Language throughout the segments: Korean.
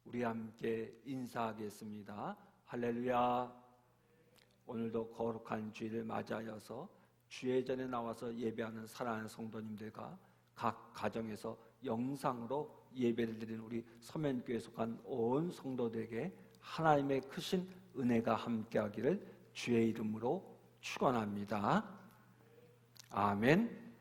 우리 함께 인사하겠습니다. 할렐루야. 오늘도 거룩한 주일을 맞이하여서 주의 전에 나와서 예배하는 사랑하는 성도님들과 각 가정에서 영상으로 예배를 드리는 우리 서면교회에 속한 온 성도들에게 하나님의 크신 은혜가 함께하기를 주의 이름으로 축원합니다. 아멘.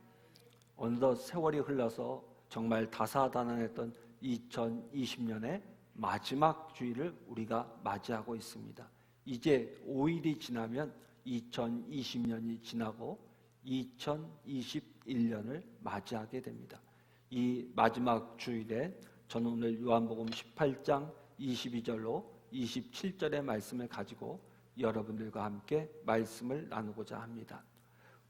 어느덧 세월이 흘러서 정말 다사다난했던 2020년의 마지막 주일을 우리가 맞이하고 있습니다. 이제 5일이 지나면 2020년이 지나고 2021년을 맞이하게 됩니다. 이 마지막 주일에 저는 오늘 요한복음 18장 22절로 27절의 말씀을 가지고 여러분들과 함께 말씀을 나누고자 합니다.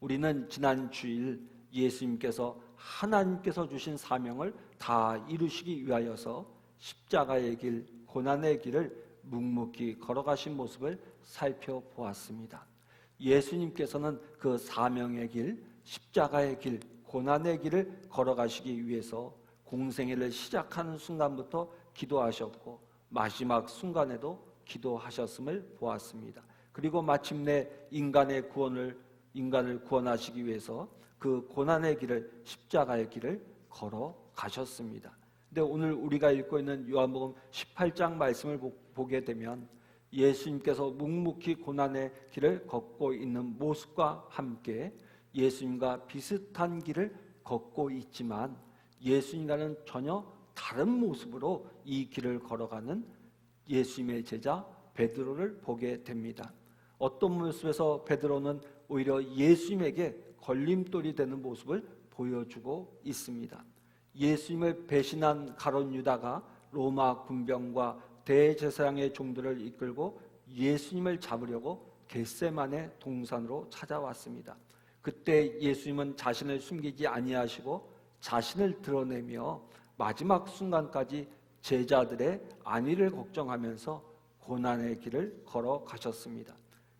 우리는 지난 주일 예수님께서 하나님께서 주신 사명을 다 이루시기 위하여서 십자가의 길, 고난의 길을 묵묵히 걸어가신 모습을 살펴보았습니다. 예수님께서는 그 사명의 길, 십자가의 길, 고난의 길을 걸어가시기 위해서 공생애를 시작하는 순간부터 기도하셨고 마지막 순간에도 기도하셨음을 보았습니다. 그리고 마침내 인간을 구원하시기 위해서 그 고난의 길을, 십자가의 길을 걸어가셨습니다. 근데 오늘 우리가 읽고 있는 요한복음 18장 말씀을 보게 되면 예수님께서 묵묵히 고난의 길을 걷고 있는 모습과 함께 예수님과 비슷한 길을 걷고 있지만 예수님과는 전혀 다른 모습으로 이 길을 걸어가는 예수님의 제자 베드로를 보게 됩니다. 어떤 모습에서 베드로는 오히려 예수님에게 걸림돌이 되는 모습을 보여주고 있습니다. 예수님을 배신한 가룟 유다가 로마 군병과 대제사장의 종들을 이끌고 예수님을 잡으려고 겟세마네 동산으로 찾아왔습니다. 그때 예수님은 자신을 숨기지 아니하시고 자신을 드러내며 마지막 순간까지 제자들의 안위를 걱정하면서 고난의 길을 걸어가셨습니다.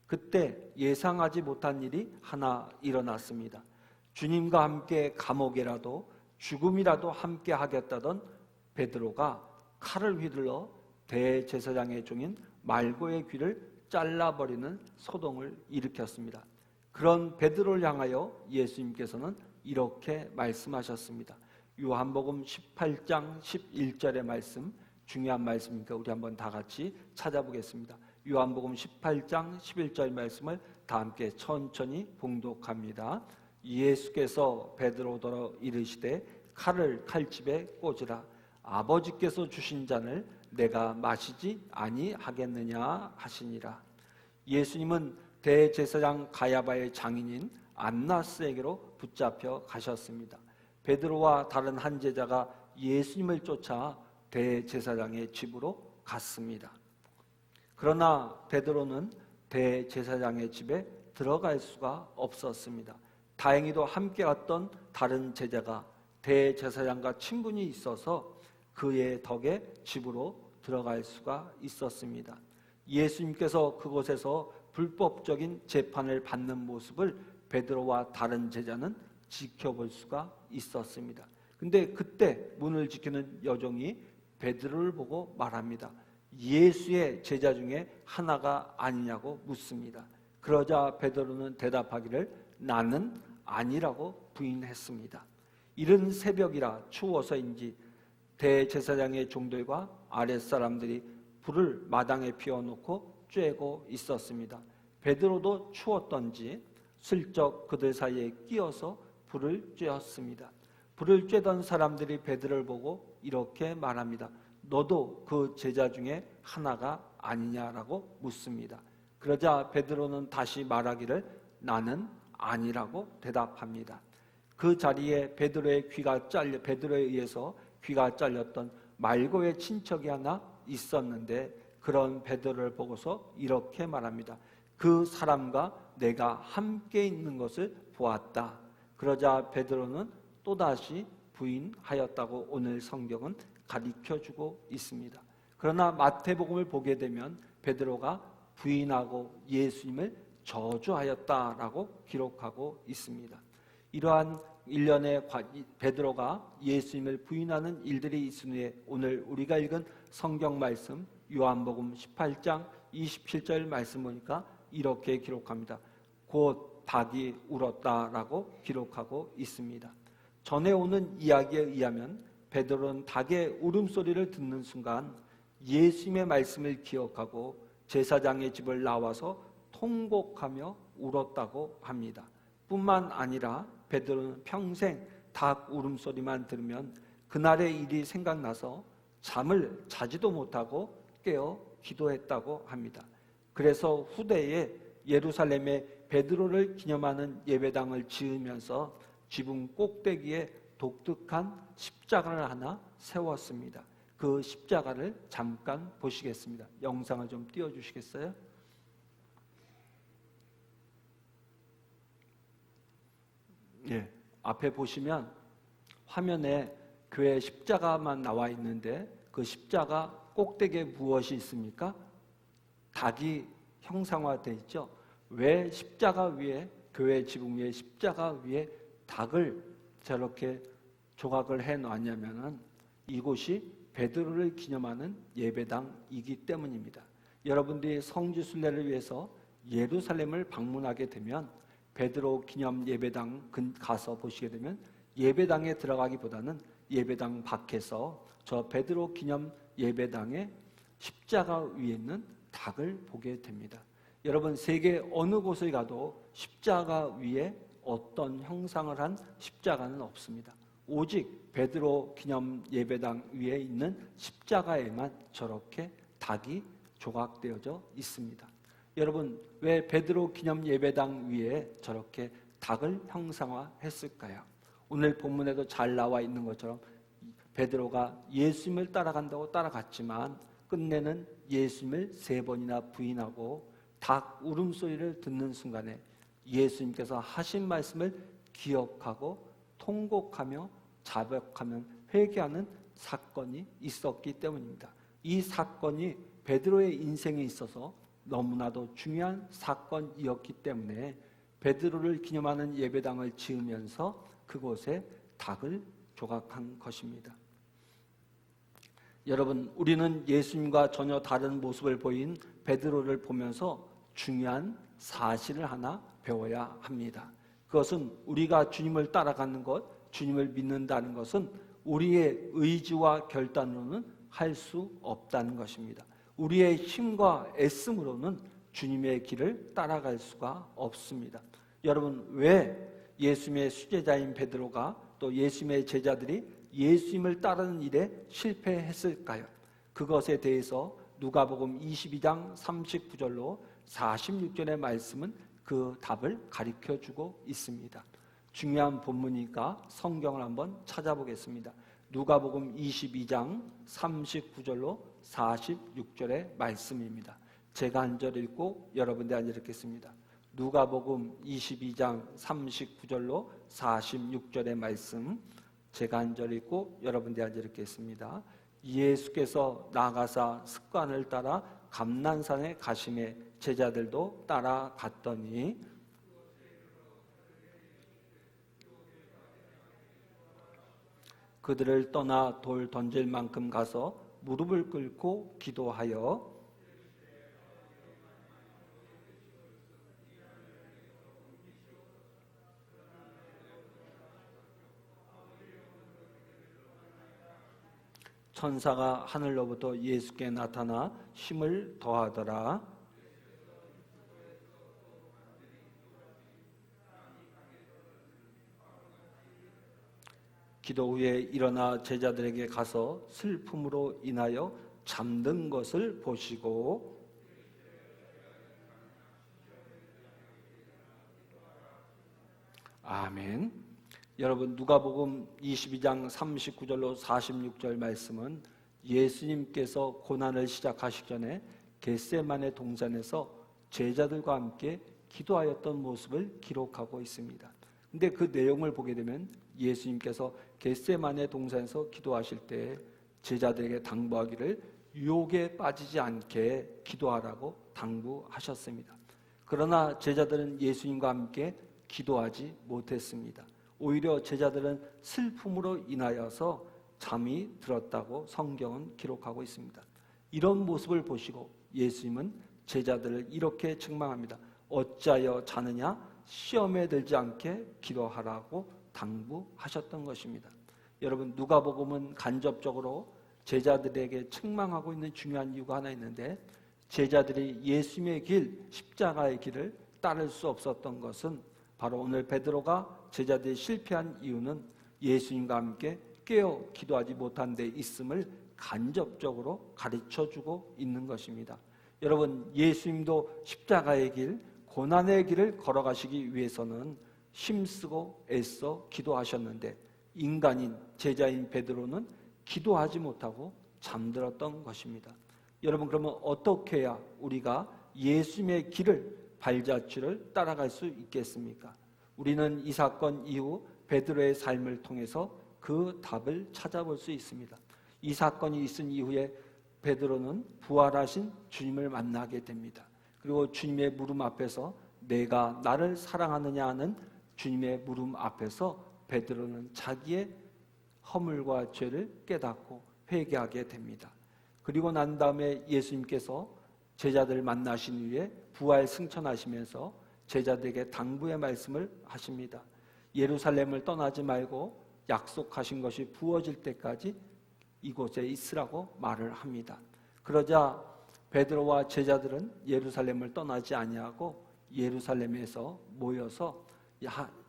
그때 예상하지 못한 일이 하나 일어났습니다. 주님과 함께 감옥에라도 죽음이라도 함께 하겠다던 베드로가 칼을 휘둘러 대제사장의 종인 말고의 귀를 잘라버리는 소동을 일으켰습니다. 그런 베드로를 향하여 예수님께서는 이렇게 말씀하셨습니다. 요한복음 18장 11절의 말씀, 중요한 말씀이니까 우리 한번 다 같이 찾아보겠습니다. 요한복음 18장 11절 말씀을 다 함께 천천히 봉독합니다. 예수께서 베드로더러 이르시되 칼을 칼집에 꽂으라. 아버지께서 주신 잔을 내가 마시지 아니하겠느냐 하시니라. 예수님은 대제사장 가야바의 장인인 안나스에게로 붙잡혀 가셨습니다. 베드로와 다른 한 제자가 예수님을 쫓아 대제사장의 집으로 갔습니다. 그러나 베드로는 대제사장의 집에 들어갈 수가 없었습니다. 다행히도 함께 왔던 다른 제자가 대제사장과 친분이 있어서 그의 덕에 집으로 들어갈 수가 있었습니다. 예수님께서 그곳에서 불법적인 재판을 받는 모습을 베드로와 다른 제자는 지켜볼 수가 있었습니다. 근데 그때 문을 지키는 여종이 베드로를 보고 말합니다. 예수의 제자 중에 하나가 아니냐고 묻습니다. 그러자 베드로는 대답하기를 나는 아니라고 부인했습니다. 이른 새벽이라 추워서인지 대제사장의 종들과 아랫사람들이 불을 마당에 피워놓고 쬐고 있었습니다. 베드로도 추웠던지 슬쩍 그들 사이에 끼어서 불을 쬐었습니다. 불을 쬐던 사람들이 베드로를 보고 이렇게 말합니다. 너도 그 제자 중에 하나가 아니냐라고 묻습니다. 그러자 베드로는 다시 말하기를 나는 아니라고 대답합니다. 그 자리에 베드로에 의해서 귀가 잘렸던 말고의 친척이 하나 있었는데 그런 베드로를 보고서 이렇게 말합니다. 그 사람과 내가 함께 있는 것을 보았다. 그러자 베드로는 또다시 부인하였다고 오늘 성경은 가르쳐주고 있습니다. 그러나 마태복음을 보게 되면 베드로가 부인하고 예수님을 저주하였다라고 기록하고 있습니다. 이러한 일련의 베드로가 예수님을 부인하는 일들이 있은 후에 오늘 우리가 읽은 성경 말씀 요한복음 18장 27절 말씀 보니까 이렇게 기록합니다. 곧 닭이 울었다라고 기록하고 있습니다. 전에 오는 이야기에 의하면 베드로는 닭의 울음소리를 듣는 순간 예수님의 말씀을 기억하고 제사장의 집을 나와서 통곡하며 울었다고 합니다. 뿐만 아니라 베드로는 평생 닭 울음소리만 들으면 그날의 일이 생각나서 잠을 자지도 못하고 깨어 기도했다고 합니다. 그래서 후대에 예루살렘에 베드로를 기념하는 예배당을 지으면서 지붕 꼭대기에 독특한 십자가를 하나 세웠습니다. 그 십자가를 잠깐 보시겠습니다. 영상을 좀 띄워주시겠어요? 예, 앞에 보시면 화면에 교회 십자가만 나와 있는데 그 십자가 꼭대기에 무엇이 있습니까? 닭이 형상화되어 있죠. 왜 십자가 위에, 교회 지붕 위에 십자가 위에 닭을 저렇게 조각을 해 놨냐면은 이곳이 베드로를 기념하는 예배당이기 때문입니다. 여러분들이 성지순례를 위해서 예루살렘을 방문하게 되면 베드로 기념 예배당 가서 보시게 되면 예배당에 들어가기보다는 예배당 밖에서 저 베드로 기념 예배당의 십자가 위에 있는 닭을 보게 됩니다. 여러분, 세계 어느 곳에 가도 십자가 위에 어떤 형상을 한 십자가는 없습니다. 오직 베드로 기념 예배당 위에 있는 십자가에만 저렇게 닭이 조각되어져 있습니다. 여러분, 왜 베드로 기념 예배당 위에 저렇게 닭을 형상화했을까요? 오늘 본문에도 잘 나와 있는 것처럼 베드로가 예수님을 따라간다고 따라갔지만 끝내는 예수님을 3번이나 부인하고 닭 울음소리를 듣는 순간에 예수님께서 하신 말씀을 기억하고 통곡하며 자백하며 회개하는 사건이 있었기 때문입니다. 이 사건이 베드로의 인생에 있어서 너무나도 중요한 사건이었기 때문에 베드로를 기념하는 예배당을 지으면서 그곳에 닭을 조각한 것입니다. 여러분, 우리는 예수님과 전혀 다른 모습을 보인 베드로를 보면서 중요한 사실을 하나 배워야 합니다. 그것은 우리가 주님을 따라가는 것, 주님을 믿는다는 것은 우리의 의지와 결단으로는 할 수 없다는 것입니다. 우리의 힘과 애씀으로는 주님의 길을 따라갈 수가 없습니다. 여러분, 왜 예수님의 수제자인 베드로가 또 예수님의 제자들이 예수님을 따르는 일에 실패했을까요? 그것에 대해서 누가복음 22장 39절로 46절의 말씀은 그 답을 가르쳐주고 있습니다. 중요한 본문이니까 성경을 한번 찾아보겠습니다. 누가복음 22장 39절로 46절의 말씀입니다. 제가 한 절 읽고 여러분들 한 절 읽겠습니다. 누가복음 22장 39절로 46절의 말씀, 제가 한 절 읽고 여러분들 한 절 읽겠습니다. 예수께서 나가사 습관을 따라 감난산에 가심에 제자들도 따라갔더니 그들을 떠나 돌 던질 만큼 가서 무릎을 꿇고 기도하여 천사가 하늘로부터 예수께 나타나 힘을 더하더라. 기도 후에 일어나 제자들에게 가서 슬픔으로 인하여 잠든 것을 보시고 아멘. 여러분, 누가복음 22장 39절로 46절 말씀은 예수님께서 고난을 시작하시기 전에 겟세마네 동산에서 제자들과 함께 기도하였던 모습을 기록하고 있습니다. 근데 그 내용을 보게 되면 예수님께서 겟세마네 동산에서 기도하실 때 제자들에게 당부하기를 유혹에 빠지지 않게 기도하라고 당부하셨습니다. 그러나 제자들은 예수님과 함께 기도하지 못했습니다. 오히려 제자들은 슬픔으로 인하여서 잠이 들었다고 성경은 기록하고 있습니다. 이런 모습을 보시고 예수님은 제자들을 이렇게 책망합니다. 어찌하여 자느냐? 시험에 들지 않게 기도하라고 당부하셨던 것입니다. 여러분, 누가복음은 간접적으로 제자들에게 책망하고 있는 중요한 이유가 하나 있는데, 제자들이 예수님의 길, 십자가의 길을 따를 수 없었던 것은 바로 오늘 베드로가 제자들이 실패한 이유는 예수님과 함께 깨어 기도하지 못한 데 있음을 간접적으로 가르쳐주고 있는 것입니다. 여러분, 예수님도 십자가의 길, 고난의 길을 걸어가시기 위해서는 힘쓰고 애써 기도하셨는데, 인간인 제자인 베드로는 기도하지 못하고 잠들었던 것입니다. 여러분, 그러면 어떻게 해야 우리가 예수님의 길을, 발자취를 따라갈 수 있겠습니까? 우리는 이 사건 이후 베드로의 삶을 통해서 그 답을 찾아볼 수 있습니다. 이 사건이 있은 이후에 베드로는 부활하신 주님을 만나게 됩니다. 그리고 주님의 물음 앞에서 내가 나를 사랑하느냐 하는 주님의 물음 앞에서 베드로는 자기의 허물과 죄를 깨닫고 회개하게 됩니다. 그리고 난 다음에 예수님께서 제자들을 만나신 후에 부활 승천하시면서 제자들에게 당부의 말씀을 하십니다. 예루살렘을 떠나지 말고 약속하신 것이 부어질 때까지 이곳에 있으라고 말을 합니다. 그러자 베드로와 제자들은 예루살렘을 떠나지 아니하고 예루살렘에서 모여서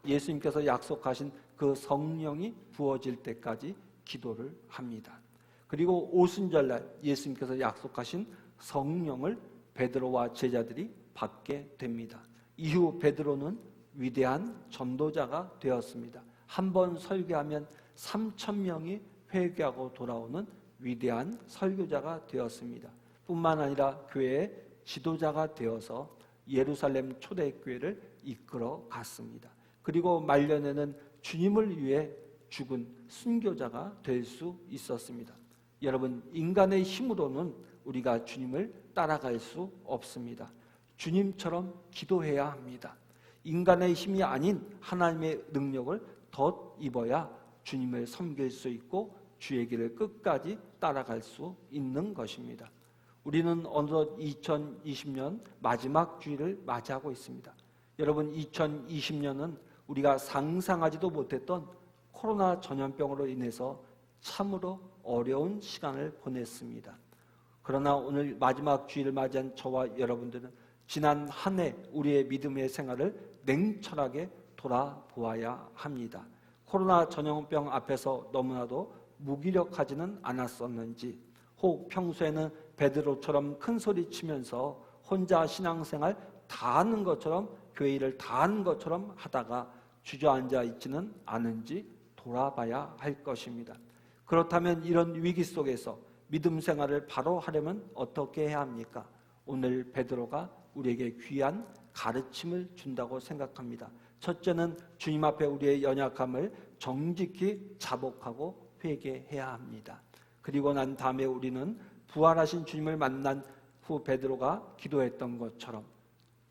예수님께서 약속하신 그 성령이 부어질 때까지 기도를 합니다. 그리고 오순절날 예수님께서 약속하신 성령을 베드로와 제자들이 받게 됩니다. 이후 베드로는 위대한 전도자가 되었습니다. 한 번 설교하면 3,000명이 회개하고 돌아오는 위대한 설교자가 되었습니다. 뿐만 아니라 교회의 지도자가 되어서 예루살렘 초대교회를 이끌어 갔습니다. 그리고 말년에는 주님을 위해 죽은 순교자가 될 수 있었습니다. 여러분, 인간의 힘으로는 우리가 주님을 따라갈 수 없습니다. 주님처럼 기도해야 합니다. 인간의 힘이 아닌 하나님의 능력을 덧입어야 주님을 섬길 수 있고 주의 길을 끝까지 따라갈 수 있는 것입니다. 우리는 어느덧 2020년 마지막 주일을 맞이하고 있습니다. 여러분, 2020년은 우리가 상상하지도 못했던 코로나 전염병으로 인해서 참으로 어려운 시간을 보냈습니다. 그러나 오늘 마지막 주일을 맞이한 저와 여러분들은 지난 한 해 우리의 믿음의 생활을 냉철하게 돌아보아야 합니다. 코로나 전염병 앞에서 너무나도 무기력하지는 않았었는지, 혹 평소에는 베드로처럼 큰 소리 치면서 혼자 신앙생활 다 하는 것처럼, 교회 일을 다 하는 것처럼 하다가 주저앉아 있지는 않은지 돌아봐야 할 것입니다. 그렇다면 이런 위기 속에서 믿음 생활을 바로 하려면 어떻게 해야 합니까? 오늘 베드로가 우리에게 귀한 가르침을 준다고 생각합니다. 첫째는 주님 앞에 우리의 연약함을 정직히 자복하고 회개해야 합니다. 그리고 난 다음에 우리는 부활하신 주님을 만난 후 베드로가 기도했던 것처럼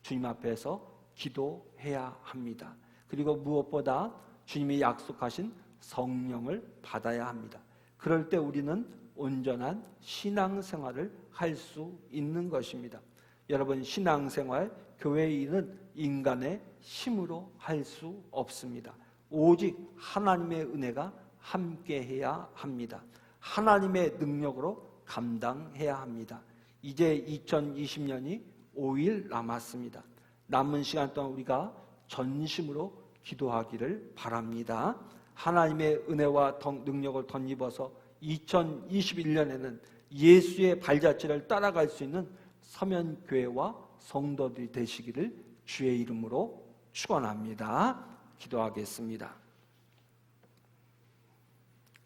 주님 앞에서 기도해야 합니다. 그리고 무엇보다 주님이 약속하신 성령을 받아야 합니다. 그럴 때 우리는 온전한 신앙생활을 할 수 있는 것입니다. 여러분, 신앙생활, 교회 일은 인간의 힘으로 할 수 없습니다. 오직 하나님의 은혜가 함께해야 합니다. 하나님의 능력으로 감당해야 합니다. 이제 2020년이 5일 남았습니다. 남은 시간 동안 우리가 전심으로 기도하기를 바랍니다. 하나님의 은혜와 능력을 덧입어서 2021년에는 예수의 발자취를 따라갈 수 있는 서면교회와 성도들이 되시기를 주의 이름으로 축원합니다. 기도하겠습니다.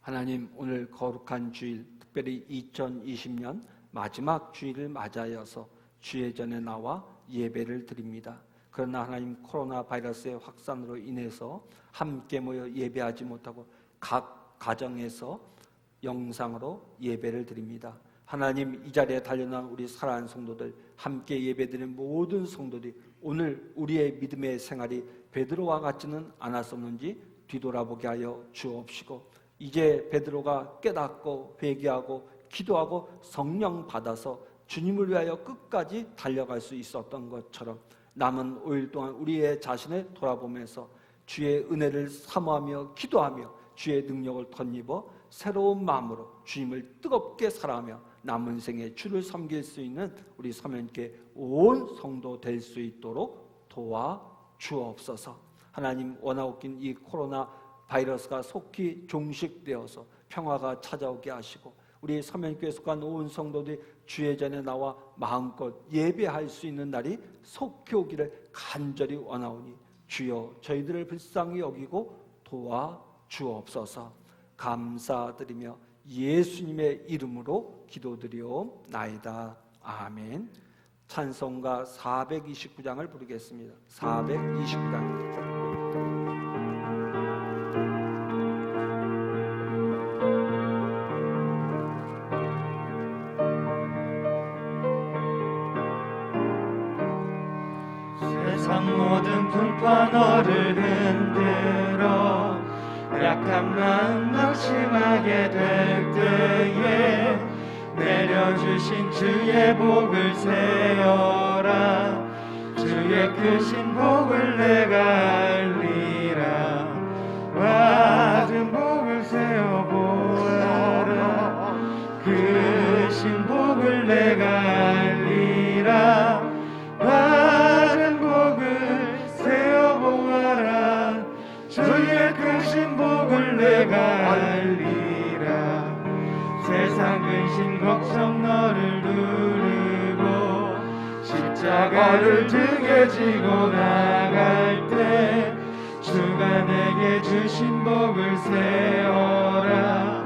하나님, 오늘 거룩한 주일, 특별히 2020년 마지막 주일을 맞이하여서 주의 전에 나와 예배를 드립니다. 그러나 하나님, 코로나 바이러스의 확산으로 인해서 함께 모여 예배하지 못하고 각 가정에서 영상으로 예배를 드립니다. 하나님, 이 자리에 달려난 우리 사랑하는 성도들, 함께 예배드리는 모든 성도들이 오늘 우리의 믿음의 생활이 베드로와 같지는 않았었는지 뒤돌아보게 하여 주옵시고, 이제 베드로가 깨닫고 회개하고 기도하고 성령 받아서 주님을 위하여 끝까지 달려갈 수 있었던 것처럼 남은 5일 동안 우리의 자신을 돌아보면서 주의 은혜를 사모하며 기도하며 주의 능력을 덧입어 새로운 마음으로 주님을 뜨겁게 사랑하며 남은 생에 주를 섬길 수 있는 우리 서면교회 온 성도 될 수 있도록 도와주옵소서. 하나님, 원하옵긴 이 코로나 바이러스가 속히 종식되어서 평화가 찾아오게 하시고 우리 서면교회 속한 온 성도들이 주의 전에 나와 마음껏 예배할 수 있는 날이 속히 오기를 간절히 원하오니 주여 저희들을 불쌍히 여기고 도와주옵소서. 감사드리며 예수님의 이름으로 기도드리옵나이다. 아멘. 찬송가 429장을 부르겠습니다. 429장입니다. 세상 모든 풍파 너를 흔들어 약한 마음 낙심하게 될 때에 내려주신 주의 복을 세어라. 주의 크신 복을 내가 알리라. 받은 복을 세어보아라. 크신 복을 내가 알리라. 받은 복을 세어보아라. 주의 크신 복을 내가 알리라. 세상 근심 걱정 너를 누르고 십자가를 등에 지고 나갈 때 주가 내게 주신 복을 세어라.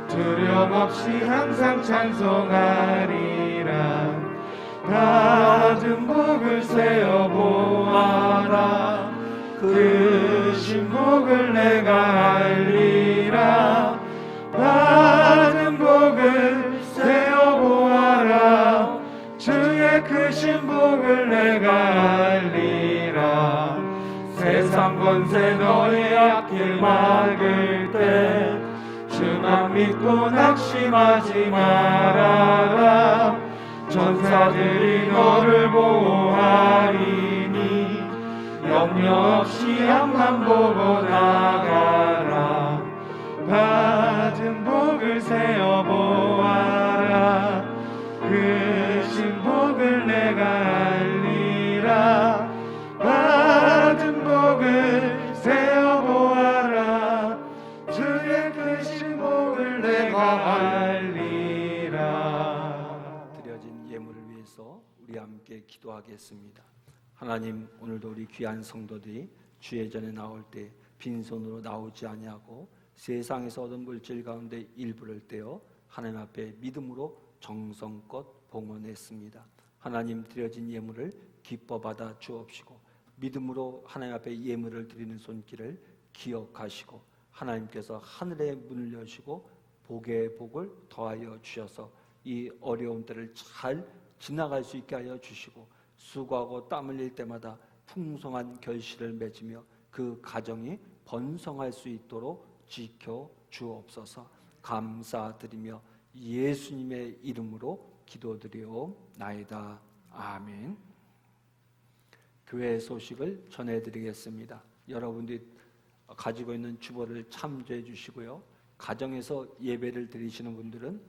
두려움 없이 항상 찬송하리라. 받은 복을 세어보아라. 크신 복을 내가 알리라. 받은 복을 세어보아라. 주의 크신 복을 내가 알리라. 세상 권세 너의 앞길 막을 때 주만 믿고 낙심하지 말아라. 전사들이 너를 보호하리니 염려 없이 앞만 보고 나가라. 받은 복을 세어보아라. 크신 복을 내가 알리라. 받은 복을 세어보아라. 주의 크신 복을 내가 알리라. 드려진 예물을 위해서 우리 함께 기도하겠습니다. 하나님, 오늘도 우리 귀한 성도들이 주의 전에 나올 때 빈손으로 나오지 아니하고 세상에서 얻은 물질 가운데 일부를 떼어 하나님 앞에 믿음으로 정성껏 봉헌했습니다. 하나님, 드려진 예물을 기뻐 받아 주옵시고 믿음으로 하나님 앞에 예물을 드리는 손길을 기억하시고 하나님께서 하늘의 문을 여시고 복의 복을 더하여 주셔서 이 어려운 때를 잘 지나갈 수 있게 하여 주시고 수고하고 땀 흘릴 때마다 풍성한 결실을 맺으며 그 가정이 번성할 수 있도록 지켜 주옵소서. 감사드리며 예수님의 이름으로 기도드리옵나이다. 아멘. 교회 소식을 전해드리겠습니다. 여러분들이 가지고 있는 주보를 참조해 주시고요. 가정에서 예배를 드리시는 분들은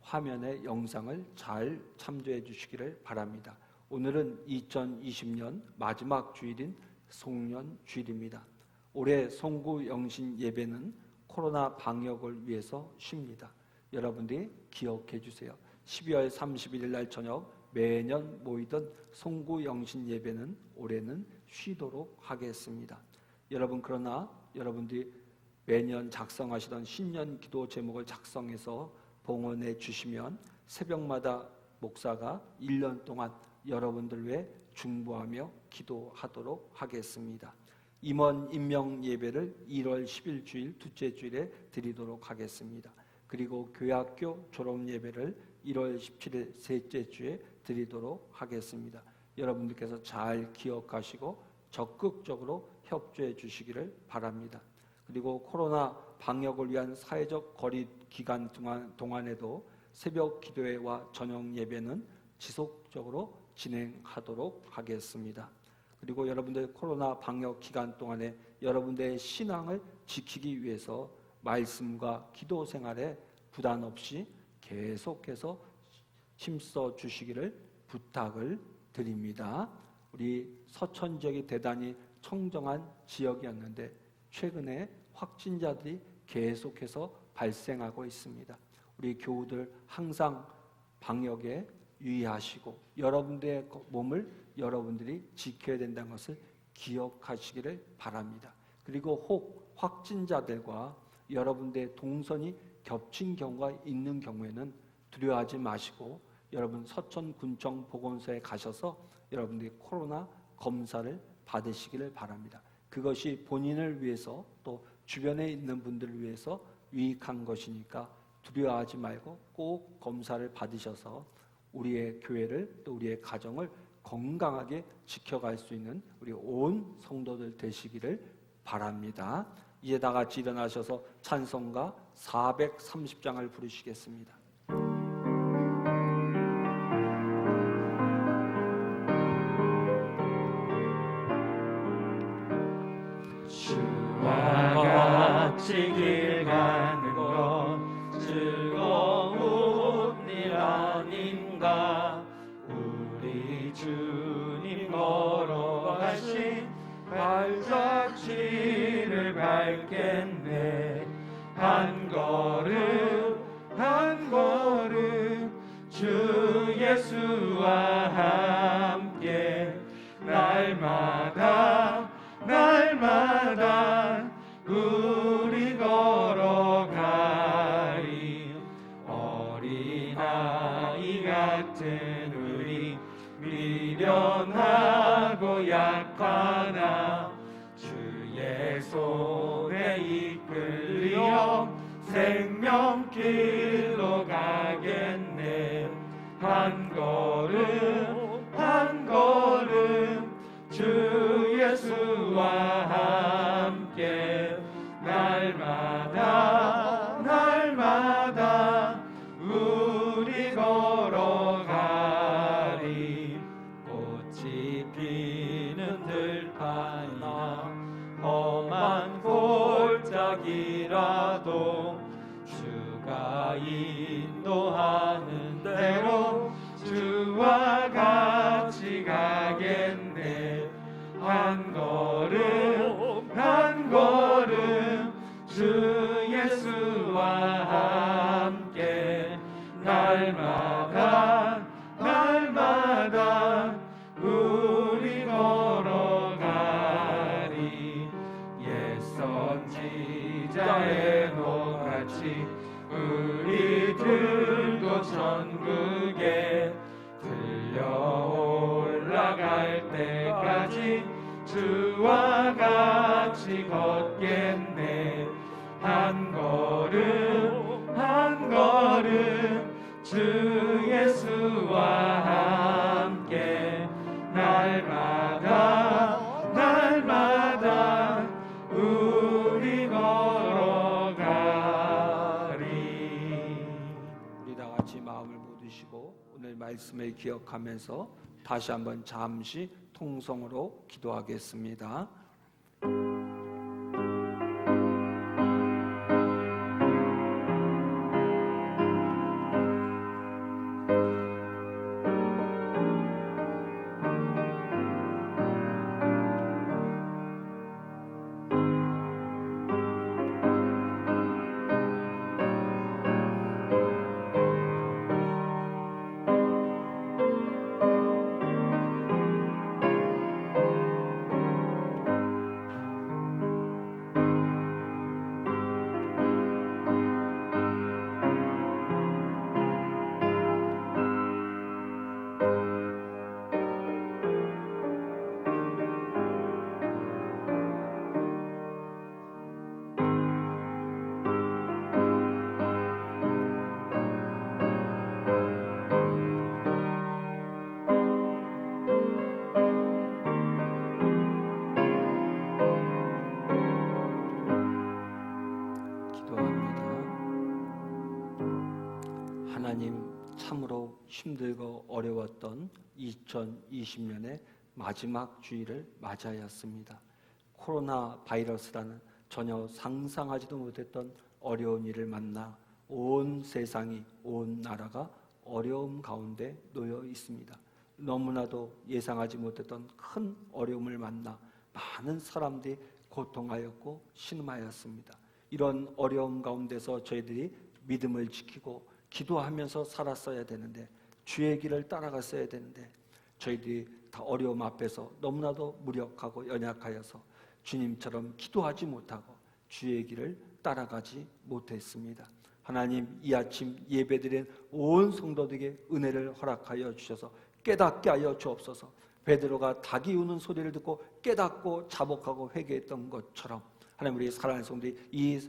화면의 영상을 잘 참조해 주시기를 바랍니다. 오늘은 2020년 마지막 주일인 송년 주일입니다. 올해 송구 영신 예배는 코로나 방역을 위해서 쉽니다. 여러분들이 기억해 주세요. 12월 31일 날 저녁 매년 모이던 송구 영신 예배는 올해는 쉬도록 하겠습니다. 여러분, 그러나 여러분들이 매년 작성하시던 신년 기도 제목을 작성해서 봉헌해 주시면 새벽마다 목사가 1년 동안 여러분들 위해 중보하며 기도하도록 하겠습니다. 임원 임명 예배를 1월 10일 주일 둘째 주일에 드리도록 하겠습니다. 그리고 교회학교 졸업 예배를 1월 17일 셋째 주에 드리도록 하겠습니다. 여러분들께서 잘 기억하시고 적극적으로 협조해 주시기를 바랍니다. 그리고 코로나 방역을 위한 사회적 거리 기간 동안에도 새벽 기도회와 저녁 예배는 지속적으로 진행하도록 하겠습니다. 그리고 여러분들 코로나 방역 기간 동안에 여러분들의 신앙을 지키기 위해서 말씀과 기도 생활에 부담 없이 계속해서 힘써 주시기를 부탁을 드립니다. 우리 서천 지역이 대단히 청정한 지역이었는데 최근에 확진자들이 계속해서 발생하고 있습니다. 우리 교우들 항상 방역에 유의하시고 여러분들의 몸을 여러분들이 지켜야 된다는 것을 기억하시기를 바랍니다. 그리고 혹 확진자들과 여러분들의 동선이 겹친 경우가 있는 경우에는 두려워하지 마시고 여러분 서천군청 보건소에 가셔서 여러분들이 코로나 검사를 받으시기를 바랍니다. 그것이 본인을 위해서 또 주변에 있는 분들을 위해서 유익한 것이니까 두려워하지 말고 꼭 검사를 받으셔서 우리의 교회를 또 우리의 가정을 건강하게 지켜갈 수 있는 우리 온 성도들 되시기를 바랍니다. 이제 다 같이 일어나셔서 찬송가 430장을 부르시겠습니다. 주와 같이 길 가는 것 즐거운 일 아닌가. 우리 주님 걸어가신 발자취를 밟겠네. 한 걸음 한 걸음 주 예수와 함께 날마다 우리 걸어가리. 어린아이 같은 우리 미련하고 약하나 주의 손에 이끌려 생명길로 가겠네. 한 걸음 한 걸음 주 예수와 함께 날마다 우리 걸어가리. 꽃이 피는 들판이나 험한 골짜기라도 주가 인도하는 대로 주와 같이 가겠네. 한 걸음 한 걸음 주 예수와 함께 날마다 우리 걸어가리. 옛 선지자의 노같이 우리들도 천국에 들려 올라갈 때까지 주와 같이 걷겠네. 한 걸음 한 걸음 주 예수와 함께 날마다 우리 걸어가리. 우리 다 같이 마음을 모두시고 오늘 말씀을 기억하면서 다시 한번 잠시 통성으로 기도하겠습니다. 하나님, 참으로 힘들고 어려웠던 2020년의 마지막 주일을 맞이하였습니다. 코로나 바이러스라는 전혀 상상하지도 못했던 어려운 일을 만나 온 세상이, 온 나라가 어려움 가운데 놓여 있습니다. 너무나도 예상하지 못했던 큰 어려움을 만나 많은 사람들이 고통하였고 신음하였습니다. 이런 어려움 가운데서 저희들이 믿음을 지키고 기도하면서 살았어야 되는데, 주의 길을 따라갔어야 되는데, 저희들이 다 어려움 앞에서 너무나도 무력하고 연약하여서 주님처럼 기도하지 못하고 주의 길을 따라가지 못했습니다. 하나님, 이 아침 예배드린 온 성도들에게 은혜를 허락하여 주셔서 깨닫게 하여 주옵소서. 베드로가 닭이 우는 소리를 듣고 깨닫고 자복하고 회개했던 것처럼, 하나님, 우리 사랑하는 성도들이 이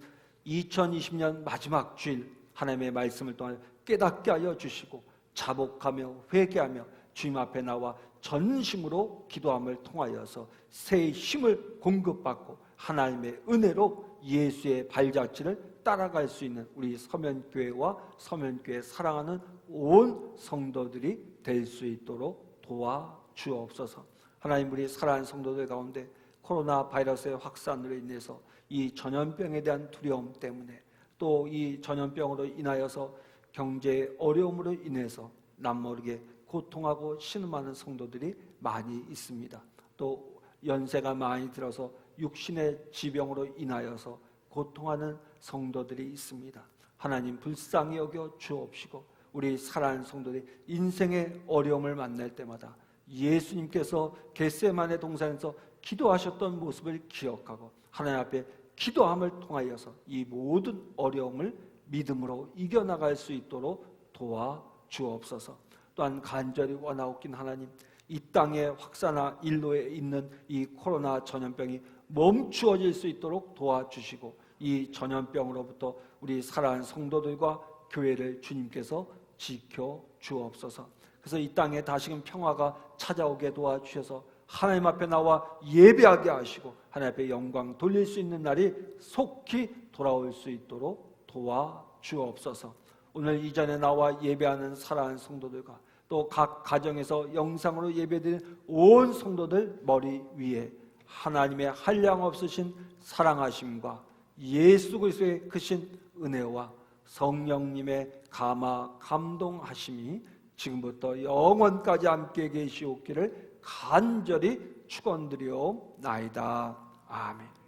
2020년 마지막 주일 하나님의 말씀을 통해 깨닫게 하여 주시고 자복하며 회개하며 주님 앞에 나와 전심으로 기도함을 통하여서 새 힘을 공급받고 하나님의 은혜로 예수의 발자취를 따라갈 수 있는 우리 서면교회와 서면교회 사랑하는 온 성도들이 될 수 있도록 도와주옵소서. 하나님, 우리 사랑하는 성도들 가운데 코로나 바이러스의 확산으로 인해서 이 전염병에 대한 두려움 때문에, 또 이 전염병으로 인하여서 경제의 어려움으로 인해서 남모르게 고통하고 신음하는 성도들이 많이 있습니다. 또 연세가 많이 들어서 육신의 지병으로 인하여서 고통하는 성도들이 있습니다. 하나님, 불쌍히 여겨 주옵시고 우리 사랑하는 성도들이 인생의 어려움을 만날 때마다 예수님께서 겟세마네 동산에서 기도하셨던 모습을 기억하고 하나님 앞에 기도함을 통하여서 이 모든 어려움을 믿음으로 이겨나갈 수 있도록 도와주옵소서. 또한 간절히 원하옵긴 하나님, 이 땅의 확산화 일로에 있는 이 코로나 전염병이 멈추어질 수 있도록 도와주시고 이 전염병으로부터 우리 사랑하는 성도들과 교회를 주님께서 지켜주옵소서. 그래서 이 땅에 다시금 평화가 찾아오게 도와주셔서 하나님 앞에 나와 예배하게 하시고 하나님 앞에 영광 돌릴 수 있는 날이 속히 돌아올 수 있도록 도와주옵소서. 오늘 이전에 나와 예배하는 사랑하는 성도들과 또 각 가정에서 영상으로 예배드리는 온 성도들 머리 위에 하나님의 한량없으신 사랑하심과 예수 그리스도의 크신 은혜와 성령님의 감화 감동하심이 지금부터 영원까지 함께 계시옵기를 간절히 축원드리옵나이다. 아멘.